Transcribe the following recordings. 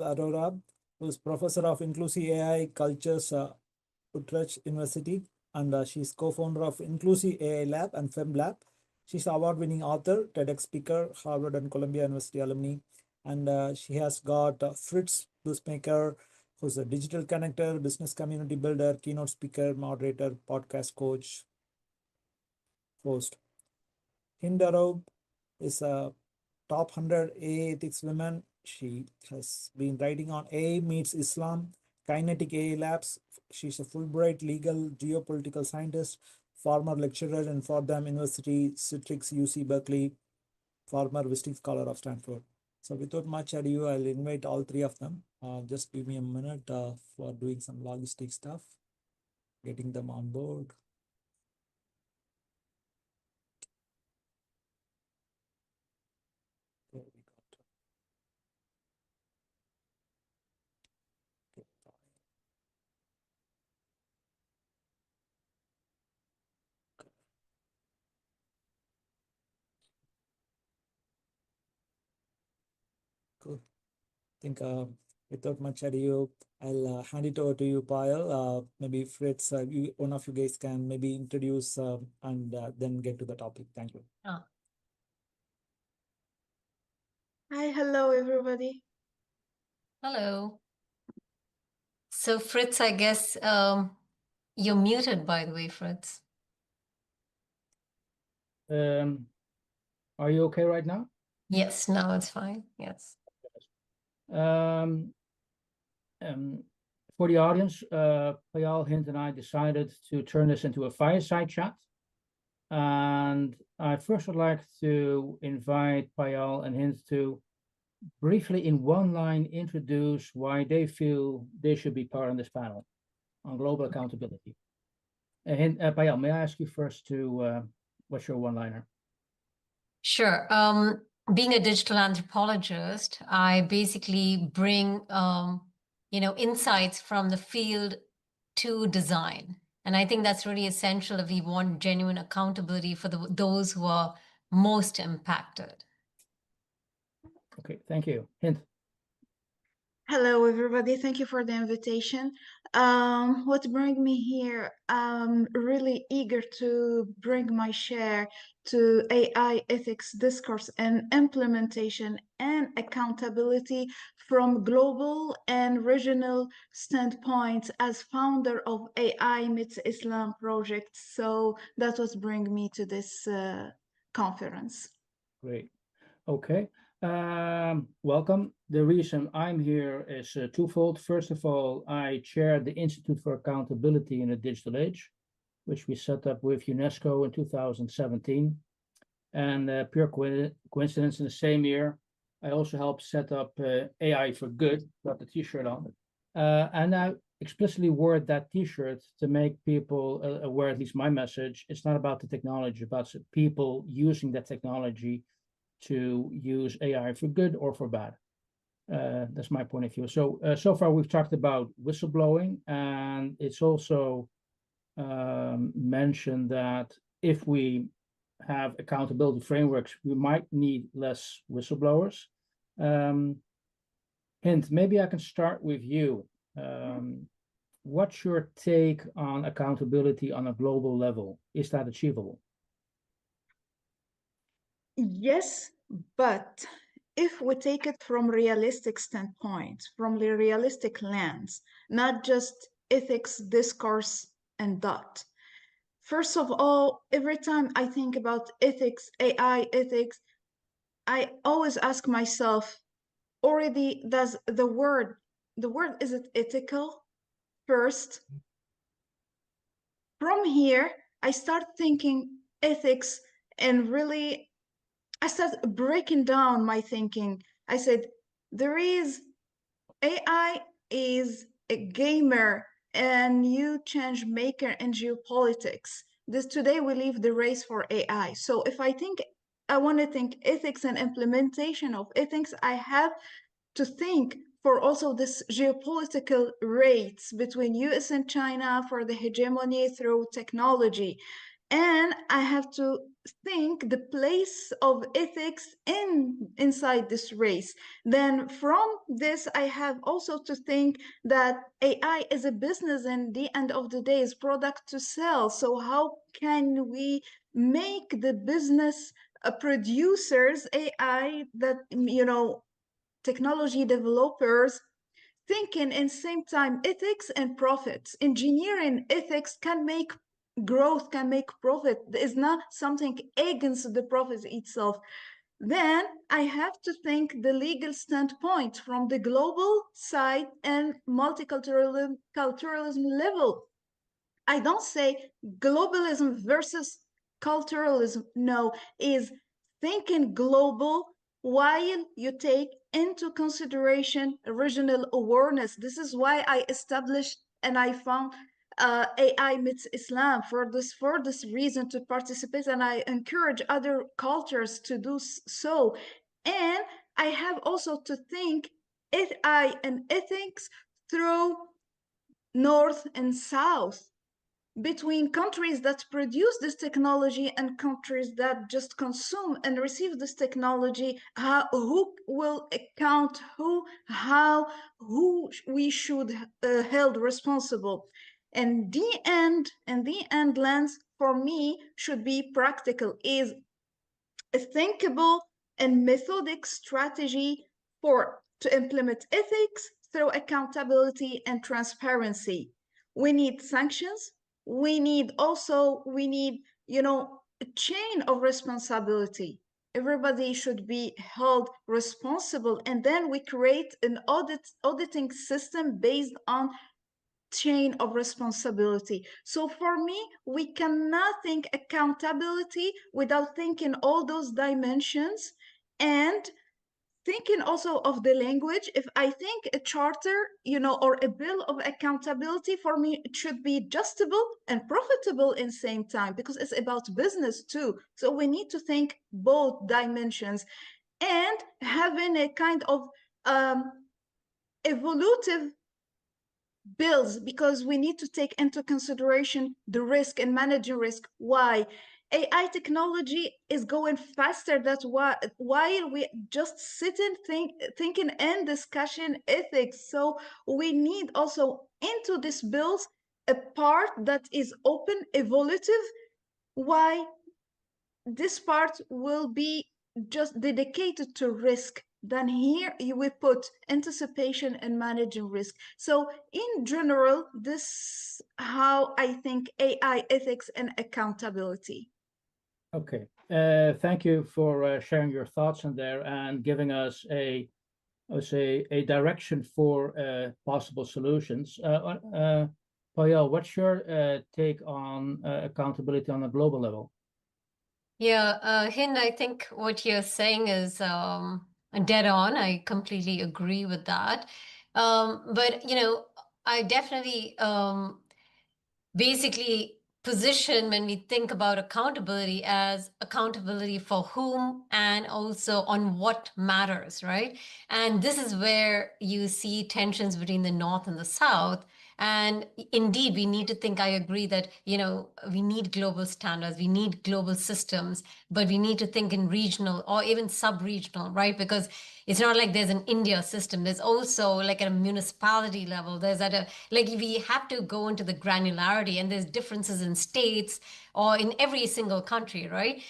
Arora, who is professor of Inclusive AI Cultures, Utrecht University, and she's co-founder of Inclusive AI Lab and Fem Lab. She's award-winning author, TEDx speaker, Harvard and Columbia University alumni, and she has got frITs, Bussemaker, who's a digital connector, business community builder, keynote speaker, moderator, podcast coach, host. Hind is a top 100 AI ethics women. She has been writing on AI meets Islam, kinetic AI labs. She's a Fulbright legal geopolitical scientist, former lecturer in Fordham University, Citrix UC Berkeley, former visiting scholar of Stanford. So without much ado, I'll invite all three of them. Just give me a minute for doing some logistic stuff, getting them on board. There we go. Cool. I think without much ado, I'll hand it over to you, Payal. Maybe frITs, one of you guys can maybe introduce and then get to the topic. Thank you. Hi, hello, everybody. Hello. So frITs, I guess you're muted, by the way, frITs. Are you okay right now? Yes, now it's fine. Yes. For the audience, Payal, Hind, and I decided to turn this into a fireside chat. And I first would like to invite Payal and Hind to briefly, in one line, introduce why they feel they should be part of this panel on global accountability. Payal, may I ask you first to what's your one-liner? Sure. Being a digital anthropologist, I basically bring insights from the field to design. And I think that's really essential if we want genuine accountability for those who are most impacted. Okay, thank you. Hind. Hello, everybody. Thank you for the invitation. What brings me here? I'm really eager to bring my share to AI ethics discourse and implementation and accountability from global and regional standpoints as founder of AI Meets Islam project. So that's what brings me to this conference. Great. Okay. Welcome. The reason I'm here is twofold. First of all, I chair the Institute for Accountability in the Digital Age, which we set up with UNESCO in 2017. And pure coincidence, in the same year, I also helped set up AI for Good, got the t-shirt on. And I explicitly wore that t-shirt to make people aware, at least my message, it's not about the technology, about people using that technology to use AI for good or for bad. That's my point of view. So far we've talked about whistleblowing, and it's also mentioned that if we have accountability frameworks, we might need less whistleblowers. Hind, maybe I can start with you. What's your take on accountability on a global level? Is that achievable? Yes, but if we take it from realistic standpoint, from the realistic lens, not just ethics, discourse, and dot. First of all, every time I think about ethics, AI ethics, I always ask myself, already does the word, is it ethical first? From here, I start thinking ethics and really I started breaking down my thinking. I said, AI is a gamer and new change maker in geopolitics. Today we leave the race for AI. So if I want to think ethics and implementation of ethics, I have to think for also this geopolitical race between US and China for the hegemony through technology. And I have to think the place of ethics inside this race. Then from this, I have also to think that AI is a business, and the end of the day is product to sell. So how can we make the business producers AI that, you know, technology developers thinking in same time ethics and profits? Engineering ethics can make growth, can make profit. It's not something against the profit itself. Then I have to think the legal standpoint from the global side and multiculturalism level. I don't say globalism versus culturalism. No, is thinking global while you take into consideration regional awareness. This is why I established and I found AI meets Islam for this reason to participate, and I encourage other cultures to do so. And I have also to think AI and ethics through North and South, between countries that produce this technology and countries that just consume and receive this technology. Who will account who, how, who we should held responsible? And the end lens for me should be practical, is a thinkable and methodic strategy for to implement ethics through accountability and transparency. We need sanctions. We need, you know, a chain of responsibility. Everybody should be held responsible, and then we create an auditing system based on chain of responsibility. So for me, we cannot think accountability without thinking all those dimensions, and thinking also of the language. If I think a charter, you know, or a bill of accountability, for me it should be adjustable and profitable in same time, because it's about business too. So we need to think both dimensions, and having a kind of evolutive bills, because we need to take into consideration the risk and managing risk. Why? AI technology is going faster. That's why while we just sitting thinking and discussion ethics. So we need also into these bills a part that is open, evolutive. Why? This part will be just dedicated to risk. Then here we put anticipation and managing risk. So in general, this how I think AI ethics and accountability. Okay, thank you for sharing your thoughts in there and giving us I would say, a direction for possible solutions. Payal, what's your take on accountability on a global level? Yeah, Hind, I think what you're saying is dead on. I completely agree with that. But, you know, I definitely basically position when we think about accountability as accountability for whom and also on what matters, right? And this is where you see tensions between the North and the South. And indeed, we need to think, I agree that, you know, we need global standards, we need global systems, but we need to think in regional or even sub-regional, right? Because it's not like there's an India system. There's also like at a municipality level, there's at a, like we have to go into the granularity, and there's differences in states or in every single country, right?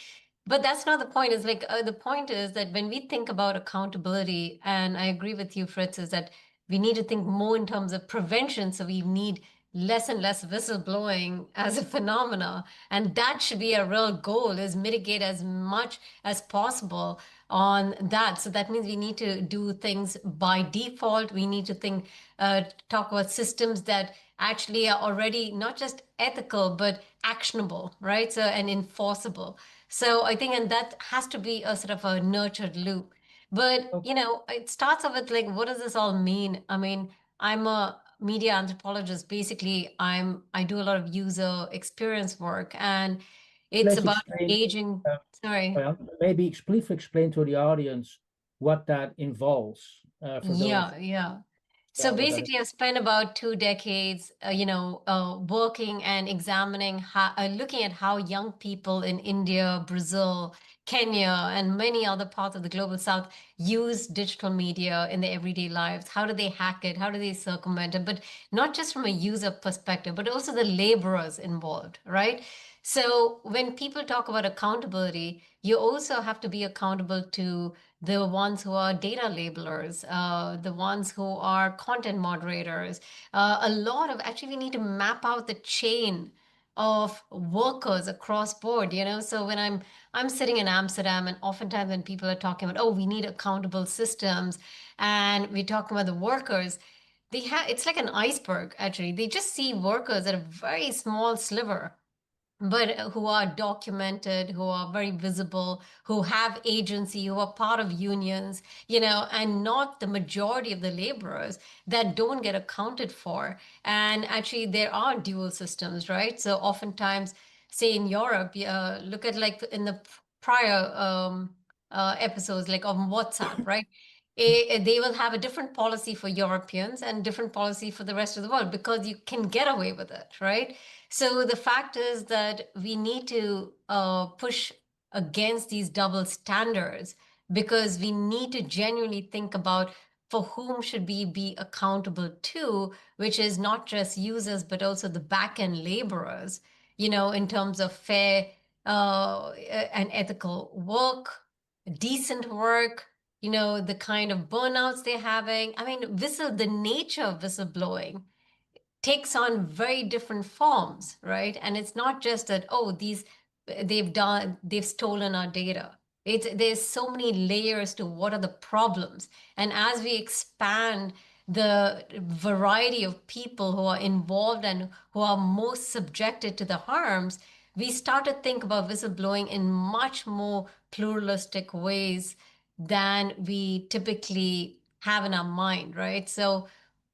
But that's not the point. Is like the point is that when we think about accountability, and I agree with you, frITs, is that we need to think more in terms of prevention. So we need less and less whistleblowing as a phenomena, and that should be a real goal, is mitigate as much as possible on that. So that means we need to do things by default. We need to think, talk about systems that actually are already not just ethical, but actionable, right? So, and enforceable. So I think, and that has to be a sort of a nurtured loop. But, you know, it starts off with like, what does this all mean? I mean, I'm a media anthropologist. Basically, I do a lot of user experience work, and it's Let's about explain, engaging. Sorry. well, maybe explain to the audience what that involves for those. Yeah. So what that is. basically, I've spent about 2 decades, working and examining how, looking at how young people in India, Brazil, Kenya, and many other parts of the global south use digital media in their everyday lives. How do they hack it? How do they circumvent it? But not just from a user perspective, but also the laborers involved, right? So when people talk about accountability, you also have to be accountable to the ones who are data labelers, the ones who are content moderators. A lot of actually, we need to map out the chain of workers across board. So when I'm sitting in Amsterdam, and oftentimes when people are talking about, oh, we need accountable systems, and we're talking about the workers, they have it's like an iceberg. Actually, they just see workers at a very small sliver, but who are documented, who are very visible, who have agency, who are part of unions, and not the majority of the laborers that don't get accounted for. And actually, there are dual systems, right? So oftentimes, say in Europe, look at like in the prior episodes, like on WhatsApp, right? They will have a different policy for Europeans and different policy for the rest of the world because you can get away with it, right? So the fact is that we need to push against these double standards because we need to genuinely think about for whom should we be accountable to, which is not just users, but also the back-end laborers, in terms of fair and ethical work, decent work, the kind of burnouts they're having. I mean, the nature of whistleblowing takes on very different forms, right? And it's not just that, oh, they've stolen our data. There's so many layers to what are the problems. And as we expand the variety of people who are involved and who are most subjected to the harms, we start to think about whistleblowing in much more pluralistic ways than we typically have in our mind, right? So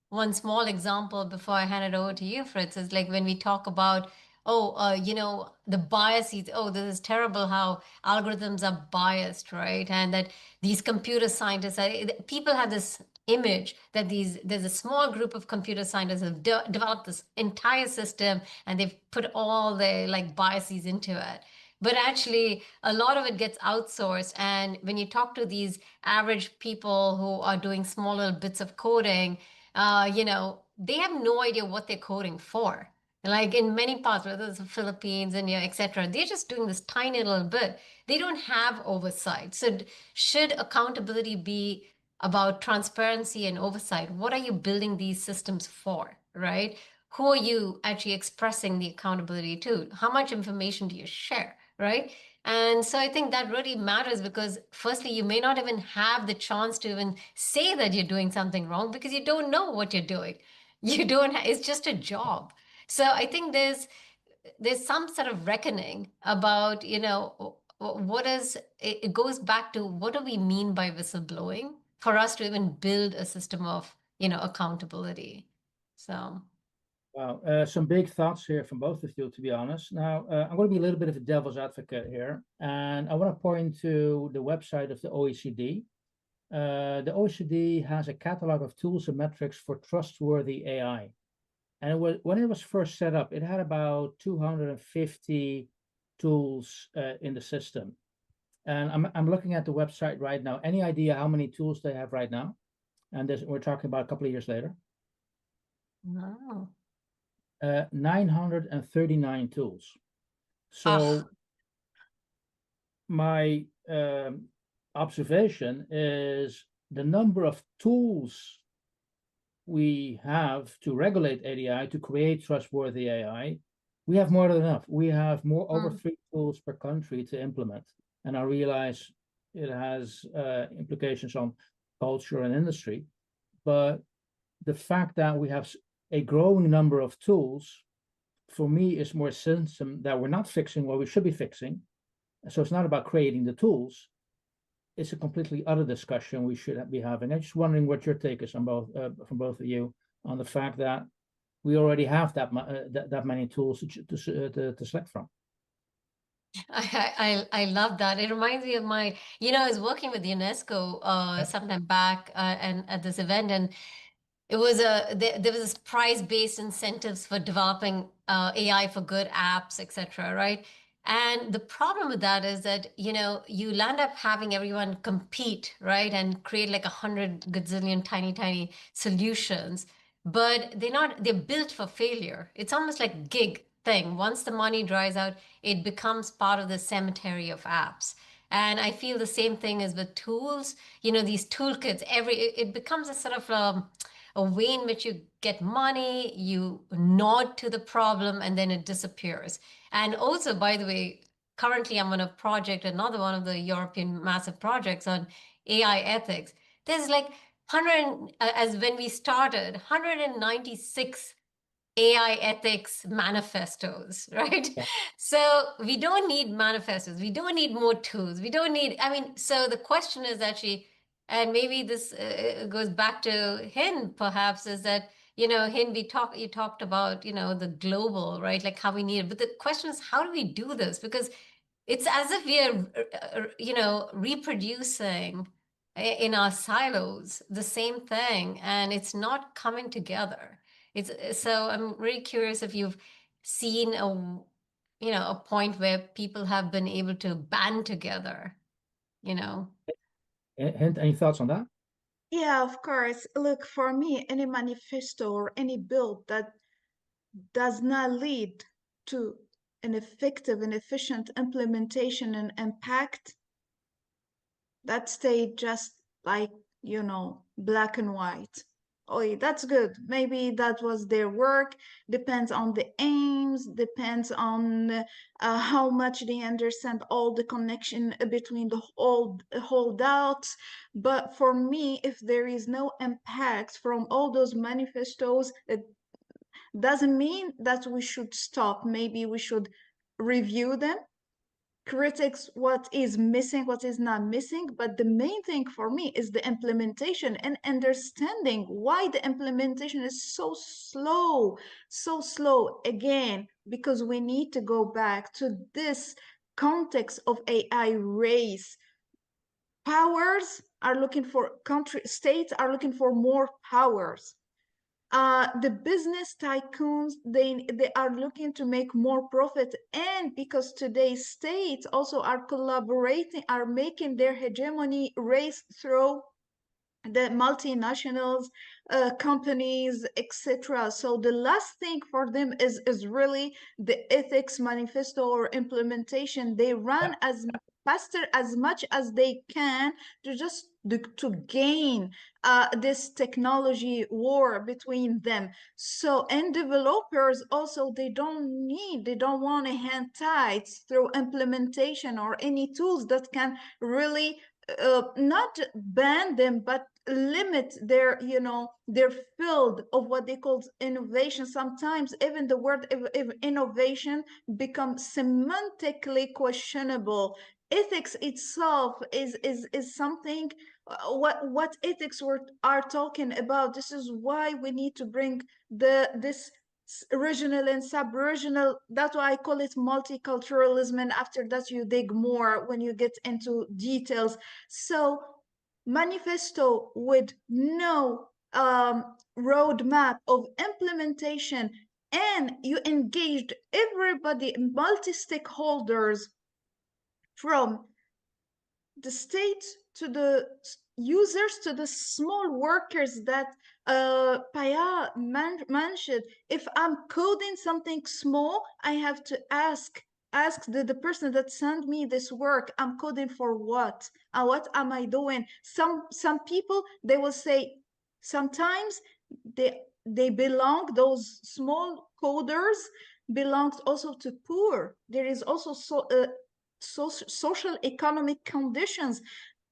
one small example before I hand it over to you, Fritz, is like when we talk about, the biases. Oh, this is terrible how algorithms are biased, right? And that these computer scientists, people have this image that there's a small group of computer scientists who have developed this entire system and they've put all their like biases into it. But actually, a lot of it gets outsourced. And when you talk to these average people who are doing small little bits of coding, they have no idea what they're coding for. Like in many parts, whether it's the Philippines, India, etc., they're just doing this tiny little bit. They don't have oversight. So should accountability be about transparency and oversight? What are you building these systems for, right? Who are you actually expressing the accountability to? How much information do you share, right? And so I think that really matters because, firstly, you may not even have the chance to even say that you're doing something wrong because you don't know what you're doing. You don't, it's just a job. So I think there's some sort of reckoning about, what is, it goes back to what do we mean by whistleblowing for us to even build a system of, accountability. So. Wow, some big thoughts here from both of you, to be honest. Now, I'm going to be a little bit of a devil's advocate here, and I want to point to the website of the OECD. The OECD has a catalog of tools and metrics for trustworthy AI. And when it was first set up, it had about 250 tools in the system. And I'm looking at the website right now. Any idea how many tools they have right now? And we're talking about a couple of years later. No. 939 tools. So my observation is the number of tools we have to regulate AI, to create trustworthy AI, we have more than enough. We have over 3 tools per country to implement. And I realize it has implications on culture and industry, but the fact that we have a growing number of tools, for me, is more symptom that we're not fixing what we should be fixing. So it's not about creating the tools. It's a completely other discussion we should be having. I'm just wondering what your take is on from both of you on the fact that we already have that many tools to select from. I love that. It reminds me of I was working with UNESCO sometime back and at this event, and It was there was this price-based incentives for developing AI for good apps, etc., right? And the problem with that is that, you know, you land up having everyone compete, right? And create like 100 gazillion tiny solutions, but they're built for failure. It's almost like gig thing. Once the money dries out, it becomes part of the cemetery of apps. And I feel the same thing as with tools, you know, these toolkits, it becomes a sort of a way in which you get money, you nod to the problem, and then it disappears. And also, by the way, currently I'm on a project, another one of the European massive projects on AI ethics. There's like 100, as when we started, 196 AI ethics manifestos, right? Yeah. So we don't need manifestos. We don't need more tools. We don't need, I mean, so the question is actually, and maybe this goes back to Hind, perhaps, is that, you know, Hind, you talked about, you know, the global, right? Like how we need it. But the question is, how do we do this? Because it's as if we are, you know, reproducing in our silos the same thing, and it's not coming together. It's so I'm really curious if you've seen you know, a point where people have been able to band together, you know. Hind, any thoughts on that? Yeah, of course. Look, for me, any manifesto or any bill that does not lead to an effective and efficient implementation and impact, that stayed just like, you know, black and white. Oh, that's good. Maybe that was their work. Depends on the aims, depends on how much they understand all the connection between the whole doubts. But for me, if there is no impact from all those manifestos, it doesn't mean that we should stop. Maybe we should review them, critics what is missing, what is not missing, but the main thing for me is the implementation and understanding why the implementation is so slow again, because we need to go back to this context of AI race. Powers are looking for states are looking for more powers. The business tycoons, they are looking to make more profit, and because today's states also are collaborating, are making their hegemony race through the multinationals, companies, etc. So the last thing for them is really the ethics manifesto or implementation. They run as faster as much as they can to just to gain this technology war between them. So, and developers also, they don't want to hand tight through implementation or any tools that can really not ban them, but limit their, you know, their field of what they call innovation. Sometimes even the word innovation becomes semantically questionable. Ethics itself is something, what ethics are talking about. This is why we need to bring this regional and sub-regional, that's why I call it multiculturalism, and after that you dig more when you get into details. So manifesto with no roadmap of implementation, and you engaged everybody, multi-stakeholders, from the state to the users to the small workers that Payal mentioned. If I'm coding something small, I have to ask the person that sent me this work, I'm coding for what? What am I doing? Some people, they will say sometimes they belong, those small coders belongs also to poor. There is also social economic conditions.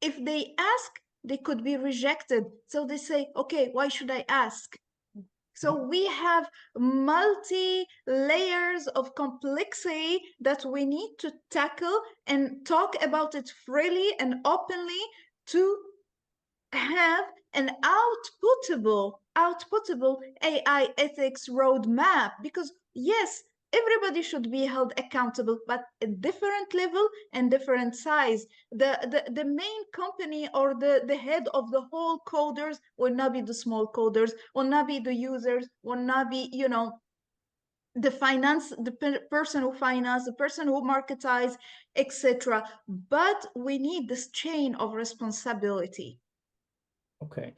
If they ask, they could be rejected. So they say, okay, why should I ask? So we have multi layers of complexity that we need to tackle and talk about it freely and openly to have an outputable AI ethics roadmap. Because yes, everybody should be held accountable, but at different level and different size. The main company or the head of the whole coders will not be the small coders, will not be the users, will not be, you know, the finance, the person who finance, the person who marketize, etc. But we need this chain of responsibility. Okay.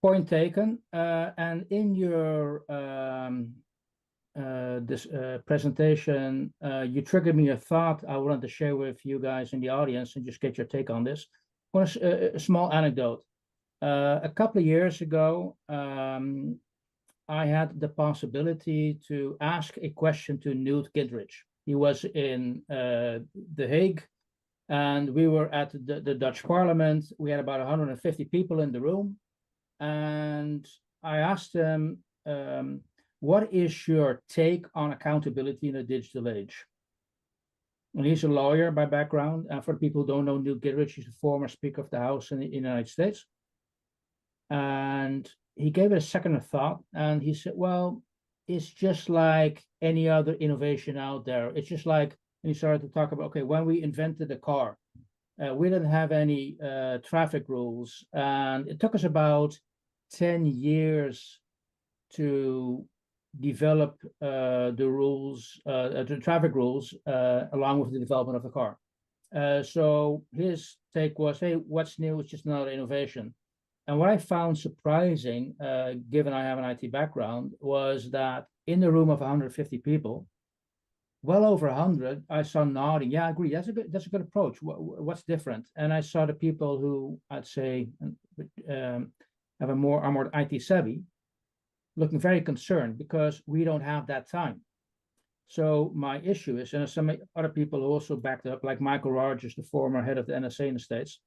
Point taken. And in your this presentation, you triggered me a thought I wanted to share with you guys in the audience and just get your take on this. A small anecdote. A couple of years ago, I had the possibility to ask a question to Newt Gingrich. He was in The Hague, and we were at the Dutch Parliament. We had about 150 people in the room, and I asked him, what is your take on accountability in a digital age? And he's a lawyer by background. And for people who don't know Newt Gingrich, he's a former Speaker of the House in the United States. And he gave it a second of thought, and he said, well, it's just like any other innovation out there. It's just like, and he started to talk about, okay, when we invented the car, we didn't have any traffic rules. And it took us about 10 years to develop the rules, the traffic rules, along with the development of the car. So his take was, hey, what's new? It's just another innovation. And what I found surprising, given I have an IT background, was that in the room of 150 people, well over 100, I saw nodding. Yeah, I agree. That's a good approach. What's different? And I saw the people who I'd say are more IT savvy, looking very concerned because we don't have that time. So my issue is, and some other people also backed up, like Michael Rogers, the former head of the NSA in the States,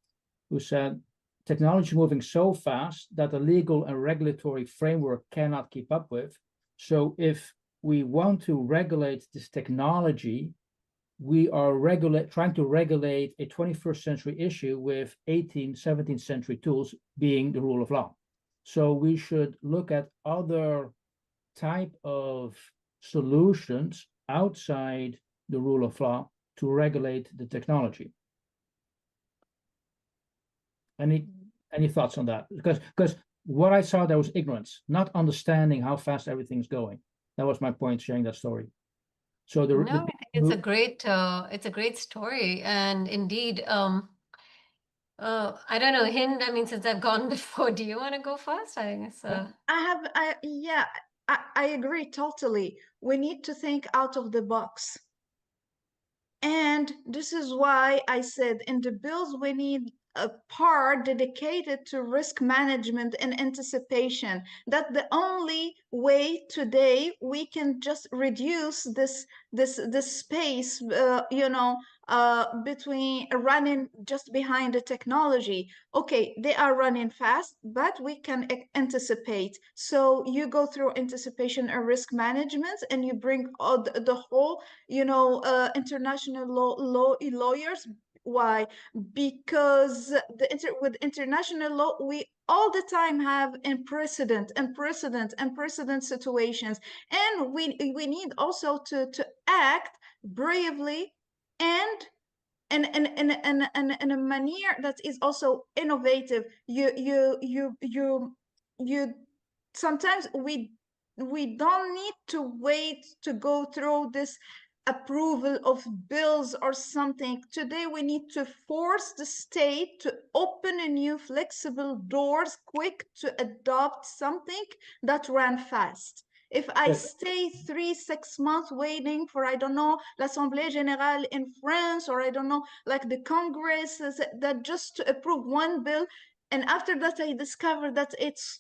who said, technology is moving so fast that the legal and regulatory framework cannot keep up with. So if we want to regulate this technology, we are trying to regulate a 21st century issue with 18th, 17th century tools being the rule of law. So we should look at other type of solutions outside the rule of law to regulate the technology. Any thoughts on that? Because what I saw there was ignorance, not understanding how fast everything's going. That was my point sharing that story. So I think it's a great story, and indeed, I don't know, Hind. I mean, since I've gone before, do you want to go first? I think it's. I agree totally. We need to think out of the box. And this is why I said in the bills, we need a part dedicated to risk management and anticipation. That the only way today we can just reduce this space, between running just behind the technology. Okay, they are running fast, but we can anticipate. So you go through anticipation and risk management, and you bring all the whole, international lawyers. Why? Because with international law, we all the time have unprecedented situations, and we need also to act bravely and in a manner that is also innovative. You sometimes we don't need to wait to go through this approval of bills or something. Today we need to force the state to open a new flexible doors quick to adopt something that ran fast. If I stay 3-6 months waiting for, I don't know, l'Assemblée Générale in France, or I don't know, like the Congress, that just to approve one bill, and after that I discover that it's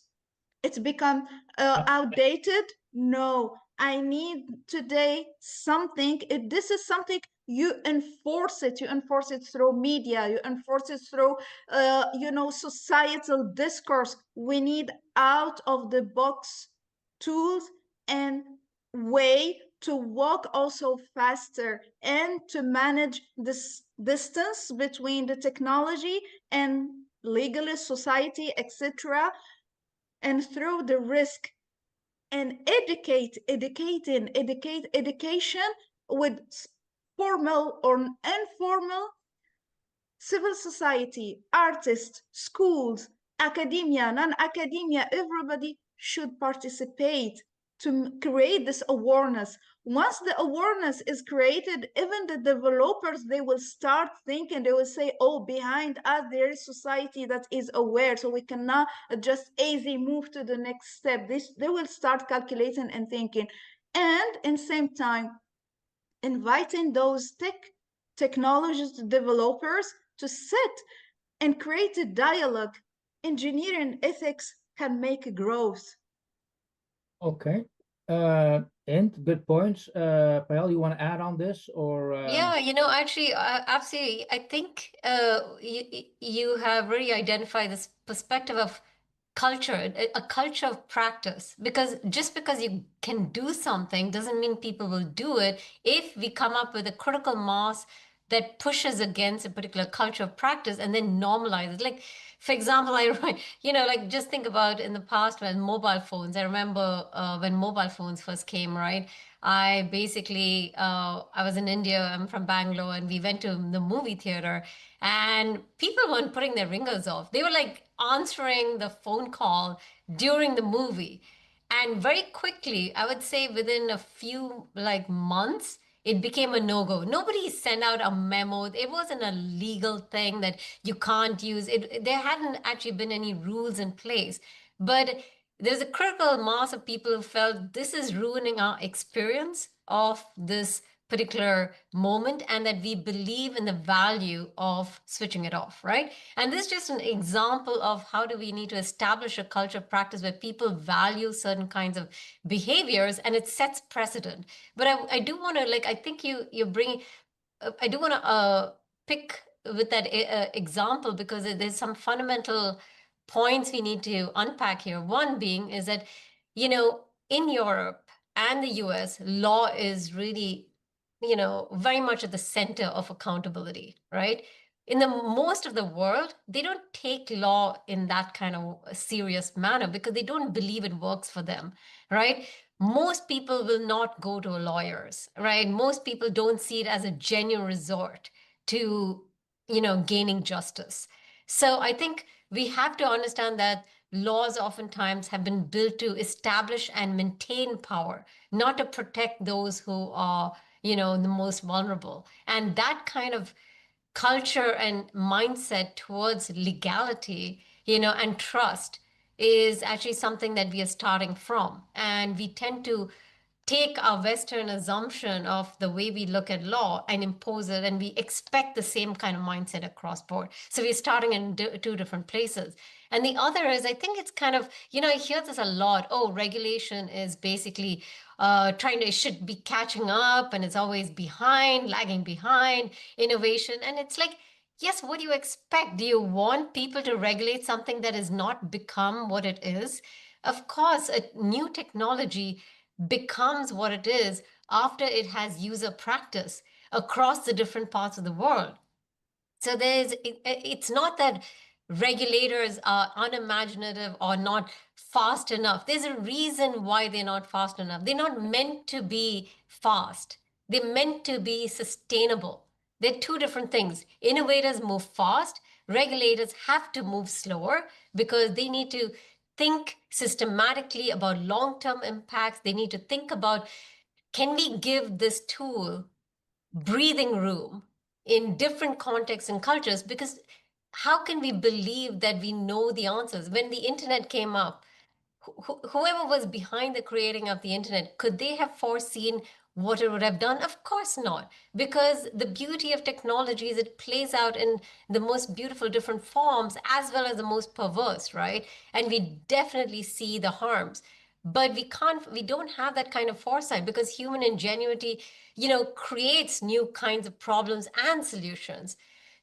become outdated. No, I need today something. If this is something, you enforce it. You enforce it through media. You enforce it through, societal discourse. We need out of the box tools and way to walk also faster and to manage this distance between the technology and legally society, etc., and through the risk. and education with formal or informal civil society, artists, schools, academia, non-academia, everybody should participate to create this awareness. Once the awareness is created, even the developers, they will start thinking, they will say, oh, behind us, there is society that is aware, so we cannot just easy move to the next step. They will start calculating and thinking. And in same time, inviting those technologies developers to sit and create a dialogue. Engineering ethics can make growth. Okay. And good points. Payal, you want to add on this or Yeah, actually, absolutely. I think you have really identified this perspective of culture, a culture of practice. Because just because you can do something doesn't mean people will do it if we come up with a critical mass that pushes against a particular culture of practice and then normalizes. Like, for example, like just think about in the past when mobile phones. I remember when mobile phones first came, right? I was in India, I'm from Bangalore, and we went to the movie theater, and people weren't putting their ringers off. They were like answering the phone call during the movie. And very quickly, I would say within a few like months, it became a no-go. Nobody sent out a memo. It wasn't a legal thing that you can't use it. There hadn't actually been any rules in place. But there's a critical mass of people who felt this is ruining our experience of this particular moment and that we believe in the value of switching it off, right? And this is just an example of how do we need to establish a culture of practice where people value certain kinds of behaviors and it sets precedent. But I do want to, like, I think you're bringing, I do want to pick with that example because there's some fundamental points we need to unpack here. One being is that, in Europe and the US, law is really, very much at the center of accountability, right? In the most of the world, they don't take law in that kind of a serious manner because they don't believe it works for them, right? Most people will not go to lawyers, right? Most people don't see it as a genuine resort to, gaining justice. So I think we have to understand that laws oftentimes have been built to establish and maintain power, not to protect those who are, the most vulnerable. And that kind of culture and mindset towards legality, and trust is actually something that we are starting from. And we tend to take our Western assumption of the way we look at law and impose it, and we expect the same kind of mindset across board. So we're starting in two different places. And the other is, I think it's kind of, I hear this a lot. Oh, regulation is basically it should be catching up and it's always behind, lagging behind innovation. And it's like, yes, what do you expect? Do you want people to regulate something that has not become what it is? Of course, a new technology becomes what it is after it has user practice across the different parts of the world. So it's not that regulators are unimaginative or not fast enough. There's a reason why they're not fast enough. They're not meant to be fast. They're meant to be sustainable. They're two different things. Innovators move fast. Regulators have to move slower because they need to think systematically about long-term impacts. They need to think about, can we give this tool breathing room in different contexts and cultures? Because how can we believe that we know the answers? When the internet came up, whoever was behind the creating of the internet, could they have foreseen what it would have done? Of course not, because the beauty of technology is it plays out in the most beautiful different forms as well as the most perverse, right? And we definitely see the harms. But we don't have that kind of foresight because human ingenuity, creates new kinds of problems and solutions.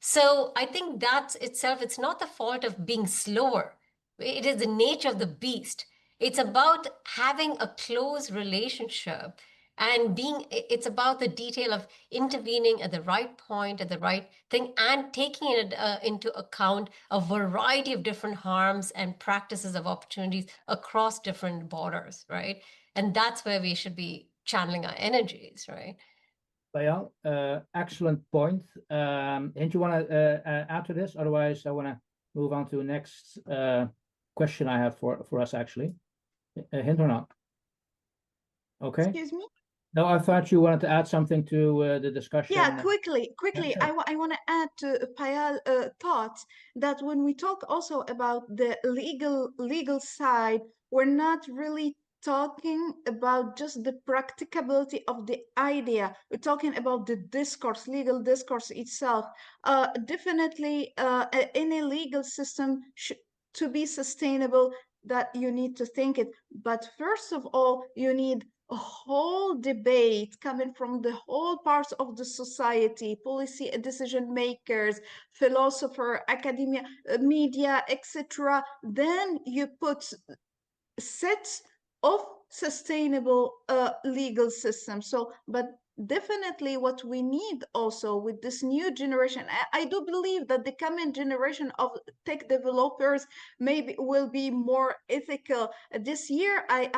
So I think that itself, it's not the fault of being slower. It is the nature of the beast. It's about having a close relationship And it's about the detail of intervening at the right point, at the right thing, and taking it into account a variety of different harms and practices of opportunities across different borders, right? And that's where we should be channeling our energies, right? Payal, excellent point. And you want to add to this? Otherwise, I want to move on to the next question I have for us, actually. Hint or not? Okay. Excuse me? No, I thought you wanted to add something to the discussion. Yeah, quickly. sure. I want to add to Payal thoughts that when we talk also about the legal side, we're not really talking about just the practicability of the idea. We're talking about the discourse, legal discourse itself. Definitely, any legal system to be sustainable, that you need to think it. But first of all, you need a whole debate coming from the whole parts of the society, policy decision makers, philosopher, academia, media, etc. Then you put sets of sustainable legal systems. So, but definitely what we need also with this new generation, I do believe that the coming generation of tech developers maybe will be more ethical. This year, I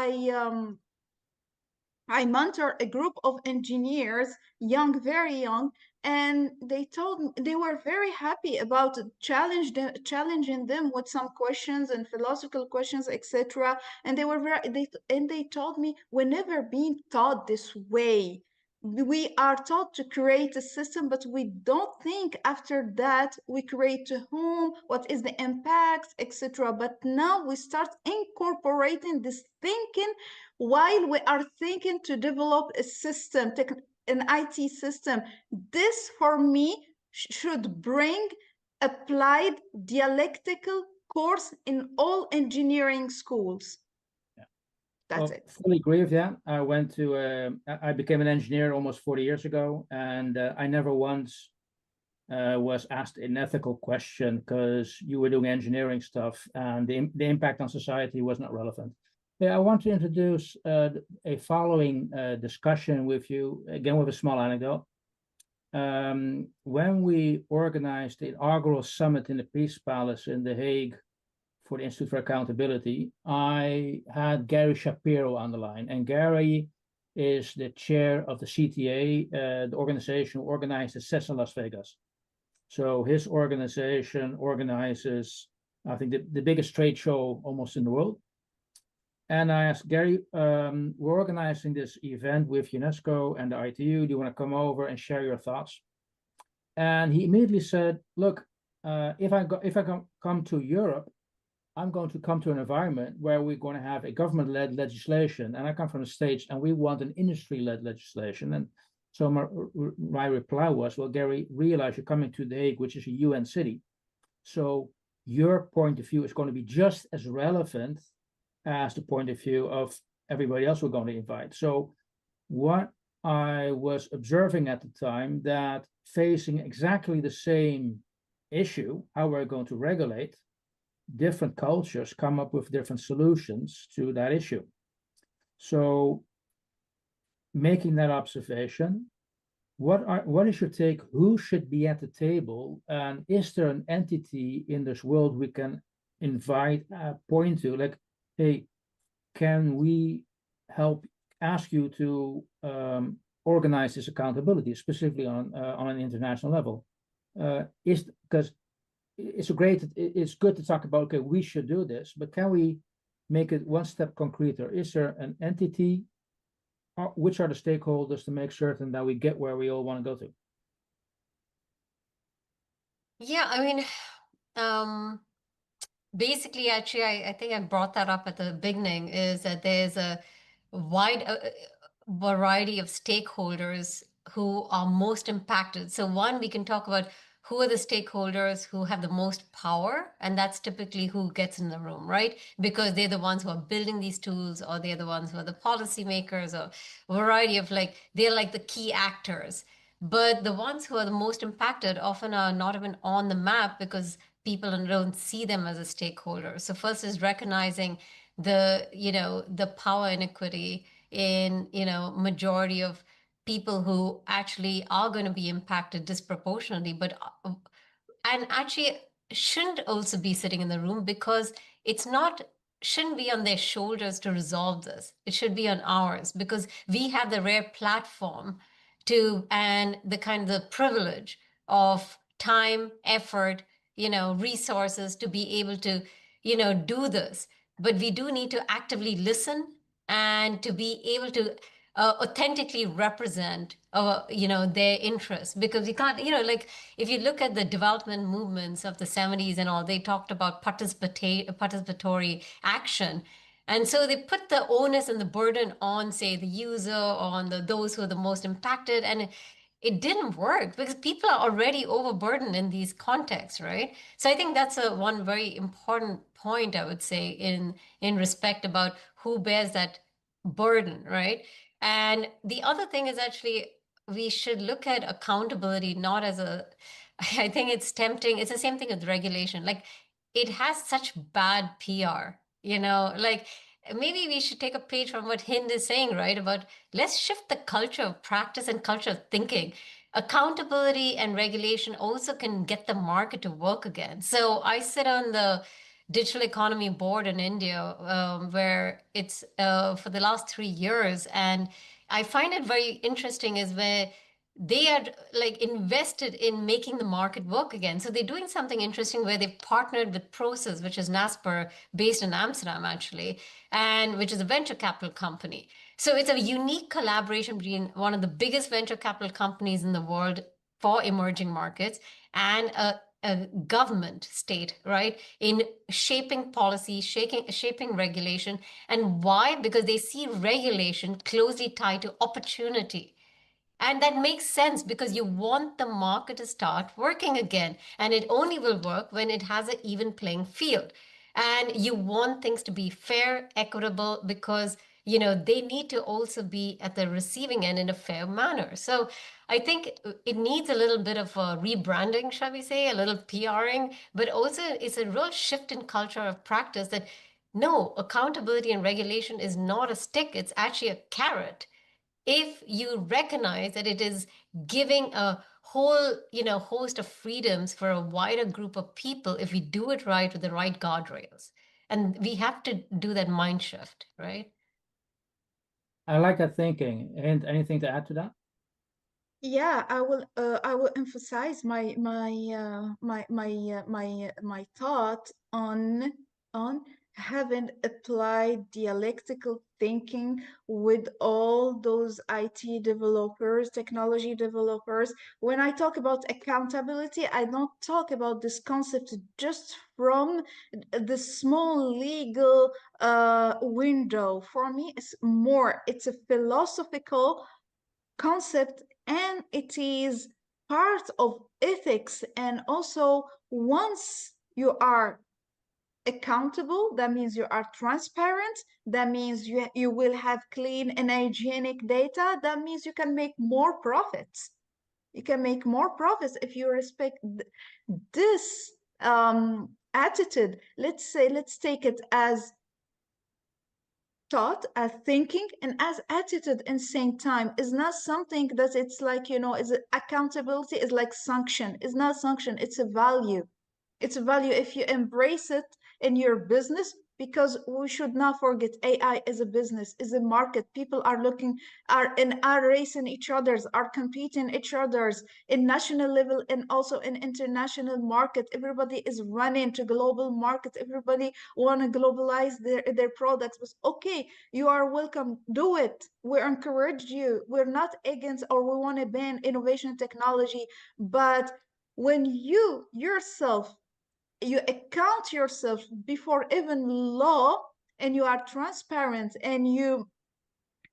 mentor a group of engineers, young, very young, and they told me they were very happy about challenging them with some questions and philosophical questions, etc. And they told me we're never being taught this way. We are taught to create a system, but we don't think after that we create to whom, what is the impact, etc. But now we start incorporating this thinking while we are thinking to develop a system, an IT system. This, for me, should bring applied dialectical course in all engineering schools. Yeah. That's Well, it. fully agree with that. I became an engineer almost 40 years ago, and I never once was asked an ethical question because you were doing engineering stuff and the impact on society was not relevant. Yeah, I want to introduce a following discussion with you, again with a small anecdote. When we organized the inaugural summit in the Peace Palace in The Hague for the Institute for Accountability, I had Gary Shapiro on the line, and Gary is the chair of the CTA, the organization who organized the CES in Las Vegas. So his organization organizes, I think, the biggest trade show almost in the world. And I asked Gary, we're organizing this event with UNESCO and the ITU. Do you want to come over and share your thoughts? And he immediately said, look, if I come to Europe, I'm going to come to an environment where we're going to have a government-led legislation. And I come from the States, and we want an industry-led legislation. And so my reply was, well, Gary, realize you're coming to The Hague, which is a UN city. So your point of view is going to be just as relevant as the point of view of everybody else we're going to invite. So what I was observing at the time, that facing exactly the same issue, how we're going to regulate, different cultures come up with different solutions to that issue. So making that observation, what is your take? Who should be at the table? And is there an entity in this world we can invite, point to, like, hey, can we help ask you to organize this accountability, specifically on an international level? Because it's good to talk about, okay, we should do this, but can we make it one step concreter? Is there an entity? Which are the stakeholders to make certain that we get where we all want to go to? Yeah, I mean, basically, actually, I think I brought that up at the beginning, is that there's a wide variety of stakeholders who are most impacted. So one, we can talk about who are the stakeholders who have the most power, and that's typically who gets in the room, right? Because they're the ones who are building these tools, or they're the ones who are the policymakers, or a variety of, like, they're like the key actors. But the ones who are the most impacted often are not even on the map because people don't see them as a stakeholder. So first is recognizing the power inequity in, majority of people who actually are going to be impacted disproportionately, but and actually shouldn't also be sitting in the room, because it's not shouldn't be on their shoulders to resolve this. It should be on ours, because we have the rare platform to, and the kind of the privilege of time, effort, resources to be able to, do this. But we do need to actively listen and to be able to authentically represent their interests, because we can't, like, if you look at the development movements of the 70s and all, they talked about participatory action. And so they put the onus and the burden on, say, the user, on those who are the most impacted. And it didn't work because people are already overburdened in these contexts, right? So I think that's one very important point, I would say, in respect about who bears that burden, right? And the other thing is, actually, we should look at accountability not as a, I think it's tempting. It's the same thing with regulation. Like, it has such bad PR, like, maybe we should take a page from what Hind is saying, right? About, let's shift the culture of practice and culture of thinking. Accountability and regulation also can get the market to work again. So I sit on the digital economy board in India, where it's for the last 3 years. And I find it very interesting is where they are like invested in making the market work again. So they're doing something interesting where they've partnered with Proces, which is Nasper based in Amsterdam, actually, and which is a venture capital company. So it's a unique collaboration between one of the biggest venture capital companies in the world for emerging markets and a government state, right, in shaping policy, shaping regulation. And why? Because they see regulation closely tied to opportunity. And that makes sense, because you want the market to start working again. And it only will work when it has an even playing field. And you want things to be fair, equitable, because, they need to also be at the receiving end in a fair manner. So I think it needs a little bit of a rebranding, shall we say, a little PRing, but also it's a real shift in culture of practice that no, accountability and regulation is not a stick, it's actually a carrot. If you recognize that it is giving a whole, host of freedoms for a wider group of people, if we do it right with the right guardrails. And we have to do that mind shift, right? I like that thinking. And anything to add to that? Yeah, I will emphasize my thought on having applied dialectical thinking with all those IT developers, technology developers. When I talk about accountability, I don't talk about this concept just from the small legal window. For me, it's a philosophical concept, and it is part of ethics. And also, once you are accountable, that means you are transparent, that means you will have clean and hygienic data, that means you can make more profits. You can make more profits if you respect this attitude. Let's take it as thought, as thinking, and as attitude in same time. Is not something that it's like, is accountability is like sanction. It's not sanction, it's a value. It's a value if you embrace it in your business, because we should not forget AI is a business, is a market. People are looking, are racing each others, are competing each others in national level and also in international market. Everybody is running to global market. Everybody want to globalize their products. But okay, you are welcome, do it. We encourage you. We're not against or we want to ban innovation technology, but when you yourself you account yourself before even law, and you are transparent, and you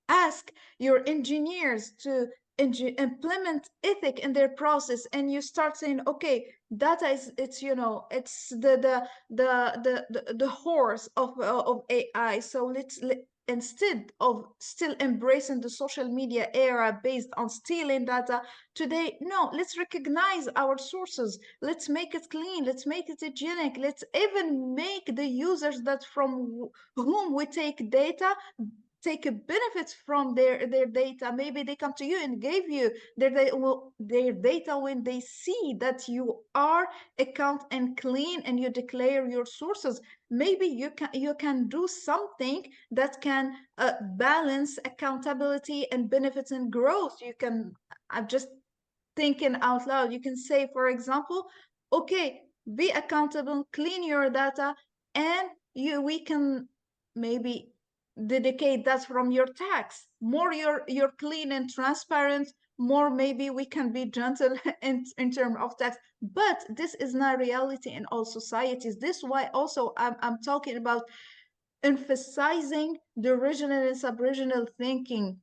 ask your engineers to implement ethic in their process, and you start saying, okay, data is, it's, it's the horse of AI. So instead of still embracing the social media era based on stealing data today, no, let's recognize our sources, let's make it clean, let's make it hygienic, let's even make the users that from whom we take data take a benefit from their data. Maybe they come to you and gave you their data when they see that you are account and clean and you declare your sources. Maybe you can do something that can balance accountability and benefits and growth. I'm just thinking out loud. You can say, for example, okay, be accountable, clean your data, and we can maybe dedicate that from your tax. More you're clean and transparent, more maybe we can be gentle in terms of tax. But this is not reality in all societies. This is why also I'm talking about emphasizing the regional and sub-regional thinking.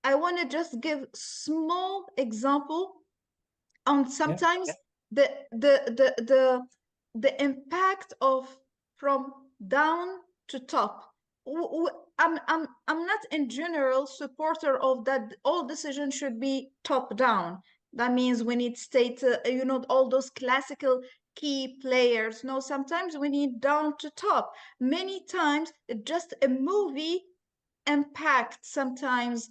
I want to just give small example on sometimes the impact of from down to top. I'm not in general supporter of that all decisions should be top down. That means we need state, all those classical key players. No, sometimes we need down to top. Many times just a movie impact sometimes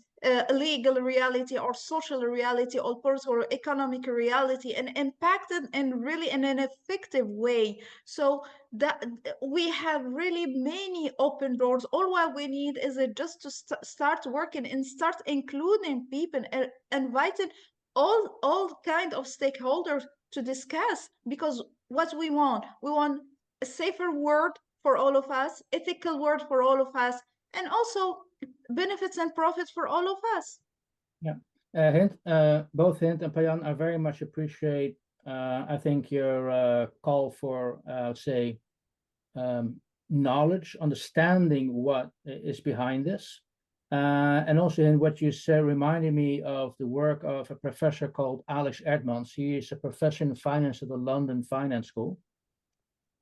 legal reality or social reality or political or economic reality and impacted in really in an effective way. So that we have really many open doors. All what we need is just to start working and start including people and inviting all kind of stakeholders to discuss, because what we want a safer world for all of us, ethical world for all of us, and also benefits and profits for all of us. Yeah, Hind, both Hind and Payal, I very much appreciate, I think, your call for, say, knowledge, understanding what is behind this. And also in what you said reminded me of the work of a professor called Alex Edmonds. He is a professor in finance at the London Finance School.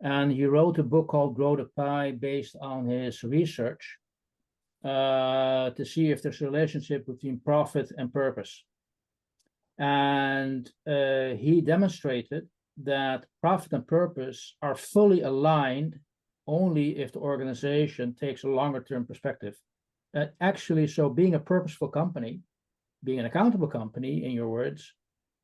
And he wrote a book called Grow the Pie based on his research to see if there's a relationship between profit and purpose. And he demonstrated that profit and purpose are fully aligned only if the organization takes a longer term perspective. Actually, so being a purposeful company, being an accountable company, in your words,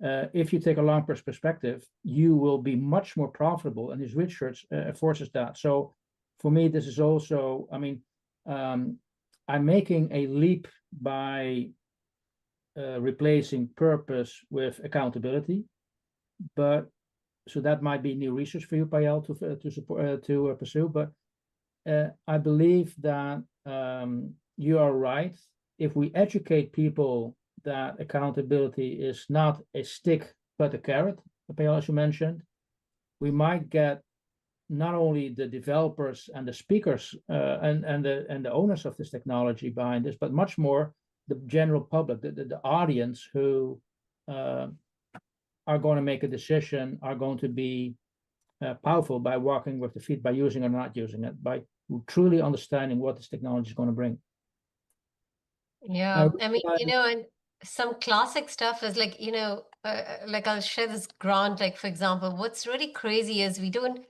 if you take a long perspective, you will be much more profitable, and his research forces that. So for me, this is also, I mean, I'm making a leap by replacing purpose with accountability, but so that might be new research for you, Payal, to support to pursue. But I believe that you are right. If we educate people that accountability is not a stick but a carrot, Payal, as you mentioned, we might get not only the developers and the speakers and the owners of this technology behind this, but much more the general public, the audience who are going to make a decision, are going to be powerful by walking with the feet, by using or not using it, by truly understanding what this technology is going to bring. Yeah, I mean, and some classic stuff is like, like I'll share this grant, like for example, what's really crazy is we don't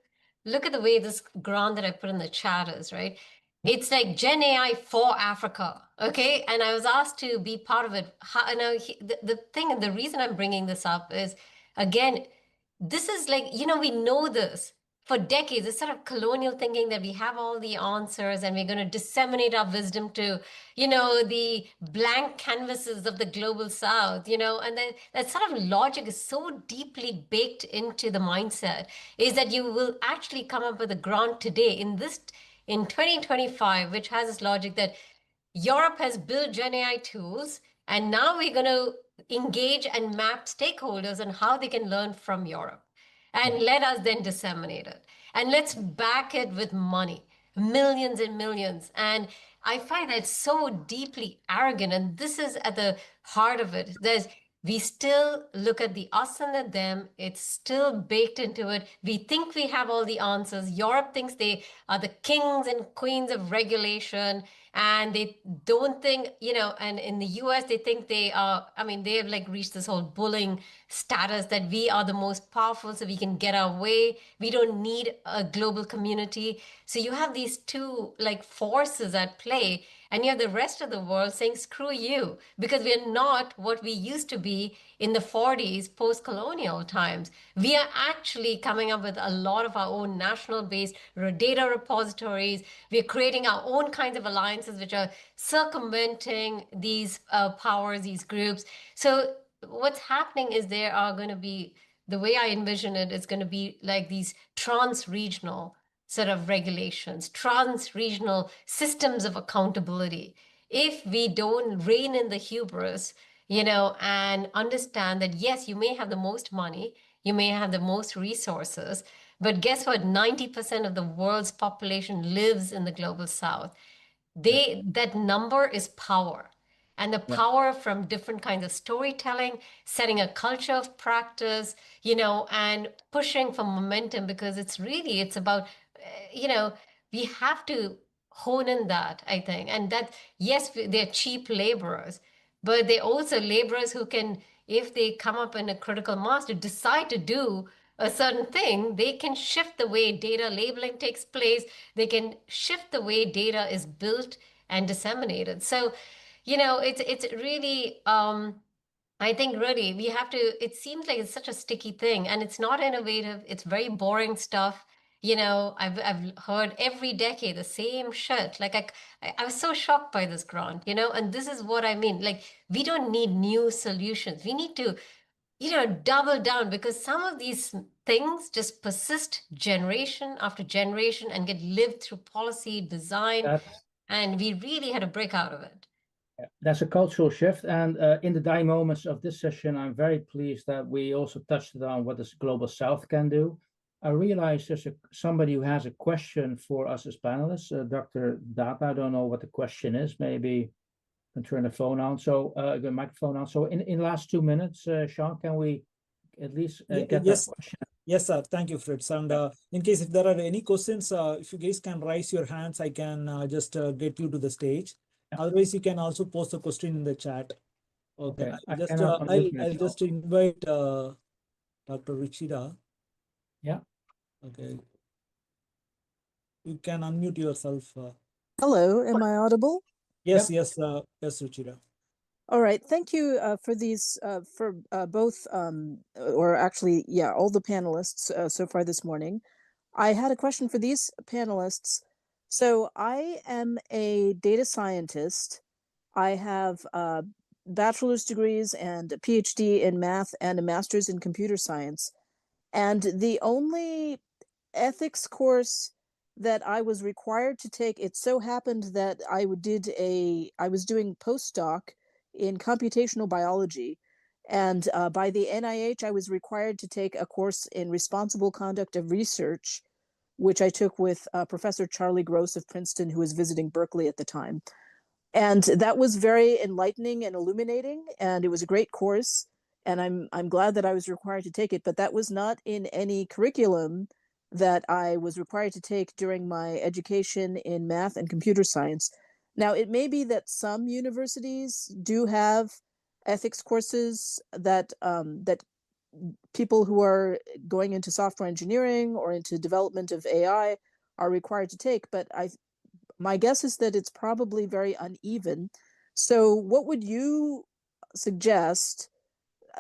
look at the way this grant that I put in the chat is, right? It's like Gen AI for Africa, okay? And I was asked to be part of it. The thing, and the reason I'm bringing this up is, again, this is like, we know this for decades. It's sort of colonial thinking that we have all the answers and we're going to disseminate our wisdom to, the blank canvases of the global south, and then that sort of logic is so deeply baked into the mindset is that you will actually come up with a grant today in 2025, which has this logic that Europe has built Gen AI tools, and now we're going to engage and map stakeholders on how they can learn from Europe. And let us then disseminate it. And let's back it with money, millions and millions. And I find that so deeply arrogant. And this is at the heart of it. We still look at the us and the them. It's still baked into it. We think we have all the answers. Europe thinks they are the kings and queens of regulation. And they don't think, and in the US, they think they are, they have like reached this whole bullying status that we are the most powerful, so we can get our way. We don't need a global community. So you have these two like forces at play. and you have the rest of the world saying, screw you, because we're not what we used to be in the 40s, post-colonial times. We are actually coming up with a lot of our own national-based data repositories. We're creating our own kinds of alliances which are circumventing these powers, these groups. So what's happening is there are going to be, the way I envision it, is going to be like these trans-regional sort of regulations, trans-regional systems of accountability. If we don't rein in the hubris, and understand that, yes, you may have the most money, you may have the most resources, but guess what? 90% of the world's population lives in the global south. That number is power. And the power from different kinds of storytelling, setting a culture of practice, and pushing for momentum, because it's about, we have to hone in that, I think. And that, yes, they're cheap laborers, but they're also laborers who can, if they come up in a critical mass to decide to do a certain thing, they can shift the way data labeling takes place. They can shift the way data is built and disseminated. So, it's really, I think really we have to, it seems like it's such a sticky thing and it's not innovative. It's very boring stuff. I've heard every decade the same shit. Like I was so shocked by this grant, and this is what I mean. Like, we don't need new solutions. We need to, double down, because some of these things just persist generation after generation and get lived through policy design. And we really had to break out of it. That's a cultural shift. And in the dying moments of this session, I'm very pleased that we also touched on what the Global South can do. I realize there's somebody who has a question for us as panelists, Dr. Data. I don't know what the question is. Maybe can turn the phone on. So the microphone on. So in the last 2 minutes, Sean, can we at least get yes. that question? Yes, sir. Thank you, Fritz. And in case if there are any questions, if you guys can raise your hands, I can just get you to the stage. Otherwise, you can also post a question in the chat. Okay. I'll just invite Dr. Ruchira. Yeah. Okay. You can unmute yourself. Hello, am I audible? Yes, yes, yes, Ruchira. All right, thank you for these, for both, or actually, yeah, all the panelists so far this morning. I had a question for these panelists. So I am a data scientist. I have bachelor's degrees and a PhD in math and a master's in computer science. And the only ethics course that I was required to take, it so happened that I was doing postdoc in computational biology. And by the NIH, I was required to take a course in responsible conduct of research, which I took with Professor Charlie Gross of Princeton, who was visiting Berkeley at the time. And that was very enlightening and illuminating, and it was a great course. And I'm glad that I was required to take it, but that was not in any curriculum that I was required to take during my education in math and computer science. Now, it may be that some universities do have ethics courses that that people who are going into software engineering or into development of AI are required to take, but my guess is that it's probably very uneven. So what would you suggest?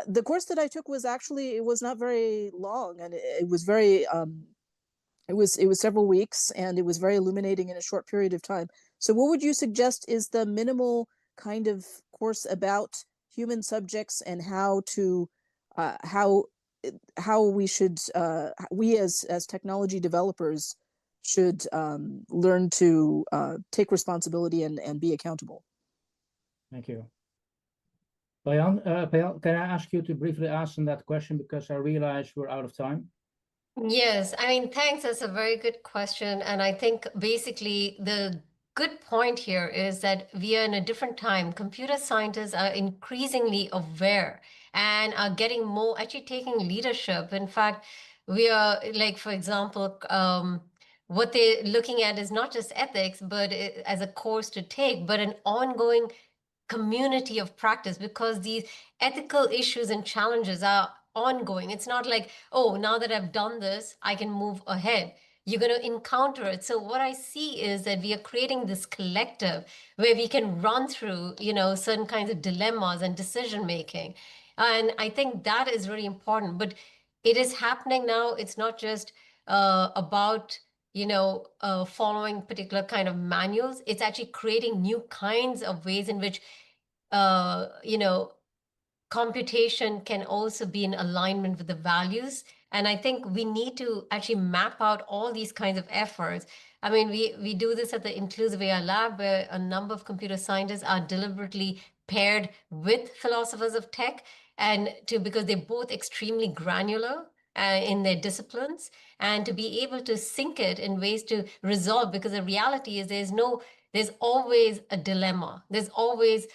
The course that I took was actually, it was not very long, and it was very it was several weeks, and it was very illuminating in a short period of time. So what would you suggest is the minimal kind of course about human subjects and how to how we should we as technology developers should learn to take responsibility and be accountable? Thank you. Payal, can I ask you to briefly answer that question, because I realize we're out of time? Yes, I mean, thanks. That's a very good question. And I think basically the good point here is that we are in a different time. Computer scientists are increasingly aware and are getting more, actually taking leadership. In fact, we are, like, for example, what they're looking at is not just ethics, but as a course to take, but an ongoing community of practice, because these ethical issues and challenges are ongoing. It's not like, oh, now that I've done this, I can move ahead. you're going to encounter it. So what I see is that we are creating this collective where we can run through, certain kinds of dilemmas and decision making. And I think that is really important. But it is happening now. It's not just about following particular kind of manuals. It's actually creating new kinds of ways in which uh, you know computation can also be in alignment with the values. And I think we need to actually map out all these kinds of efforts. I mean, we do this at the Inclusive AI Lab, where a number of computer scientists are deliberately paired with philosophers of tech, and because they're both extremely granular in their disciplines, and to be able to sync it in ways to resolve, because the reality is there's always a dilemma. There's always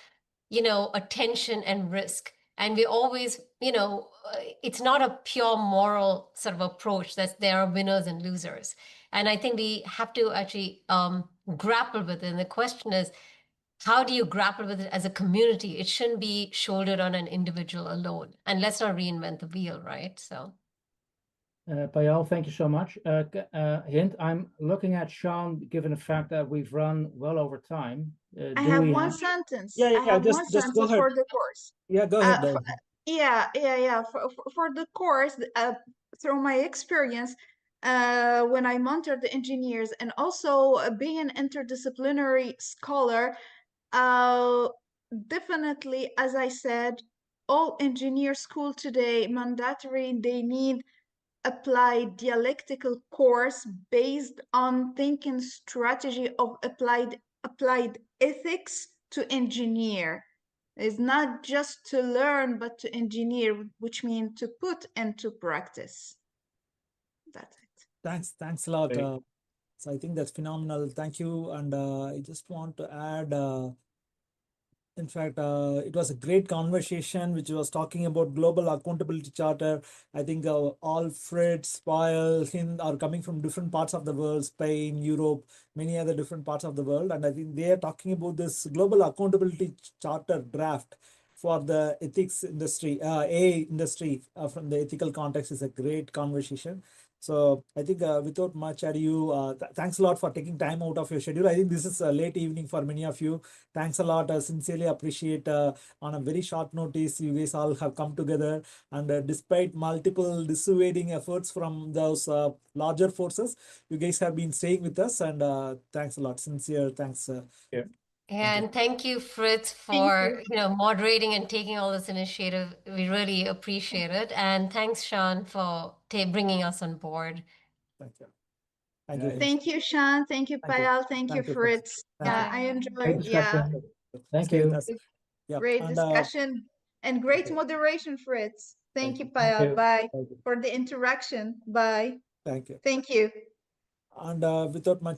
a tension and risk. And we always, it's not a pure moral sort of approach that there are winners and losers. And I think we have to actually grapple with it. And the question is, how do you grapple with it as a community? It shouldn't be shouldered on an individual alone. And let's not reinvent the wheel, right? So. Payal, thank you so much. Hind, I'm looking at Sean, given the fact that we've run well over time. I have one sentence. Yeah, I have just one go sentence ahead. for the course. Yeah, go ahead. Yeah. For the course, through my experience, when I mentored the engineers, and also being an interdisciplinary scholar, definitely, as I said, all engineer school today mandatory. They need applied dialectical course based on thinking strategy of applied ethics to engineer. It's not just to learn, but to engineer, which means to put into practice. That's it. Thanks a lot. Great. So I think that's phenomenal. Thank you. And I just want to add, in fact, it was a great conversation which was talking about Global Accountability Charter. I think all frITs, Payal, Hind are coming from different parts of the world, Spain, Europe, many other different parts of the world. And I think they are talking about this Global Accountability Charter draft for the ethics industry, AI industry from the ethical context is a great conversation. So I think without much ado, thanks a lot for taking time out of your schedule. I think this is a late evening for many of you. Thanks a lot. Sincerely appreciate on a very short notice, you guys all have come together. And despite multiple dissuading efforts from those larger forces, you guys have been staying with us. And thanks a lot. Sincere thanks. Yeah. And thank you, Fritz, Thank for moderating and taking all this initiative. We really appreciate it. And thanks, Sean, for bringing us on board. Thank you. Thank you. Thank you, Sean. Thank you, Payal. Thank you, Fritz. Thank I Great enjoyed. discussion. Thank Stay with you. us. Yep. Great And, discussion and great okay. moderation, Fritz. Thank Thank you, you. Thank Payal. you. Bye Thank you. for the interaction. Bye. Thank you. Thank you. And without much